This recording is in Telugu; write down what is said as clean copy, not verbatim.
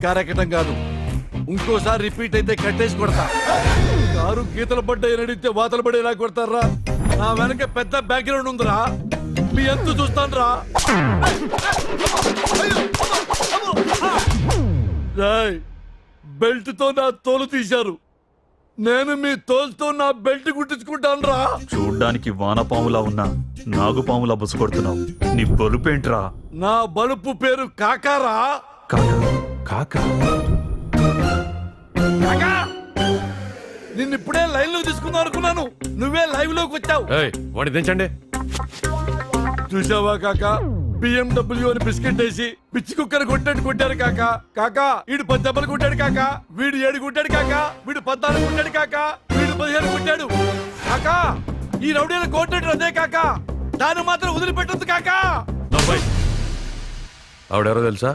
కారెక్కటం కాదు, ఇంకోసారి రిపీట్ అయితే కట్టేసి కొడతా. కారు గీతలు పడ్డాయి నడితే వాతలు పడేలా కొడతారా? నా వెనక పెద్ద బ్యాక్గ్రౌండ్ ఉందిరా, మీ ఎంత చూస్తాను రా. బెల్ట్ తో నా తోలు తీశారు, నేను మీ తోలుతో నా బెల్ట్ కుట్టించుకుంటాను రా. చూడ్డానికి వానపాములా ఉన్నా నాగుపాములా బుసకొడుతున్నావు. నీ బలుపేంట్రా? నా బలుపు పేరు కాకారా. కాకా కాకా, నిన్నిప్పుడే లైన్ లో తీసుకుందాం అనుకున్నాను, నువ్వే లైవ్ లోకి వచ్చావు. వాడి దించండి. చూసావా కాకా, BMW అని బిస్కెట్ వేసి పిచ్చి కుక్కర్ కొట్టాడు కొట్టారు కాకా. కాకా వీడు 10 దెబ్బలు కొట్టాడు కాకా, వీడు 7 కొట్టాడు కాకా, వీడు 14 కొట్టాడు కాకా, వీడు 15 కొట్టాడు కాకా. ఈ రౌడీల కోర్టు అదే కాకా, దాన్ని మాత్రం వదిలిపెట్టద్దు కాకా. ఆవిడెవరో తెలుసా?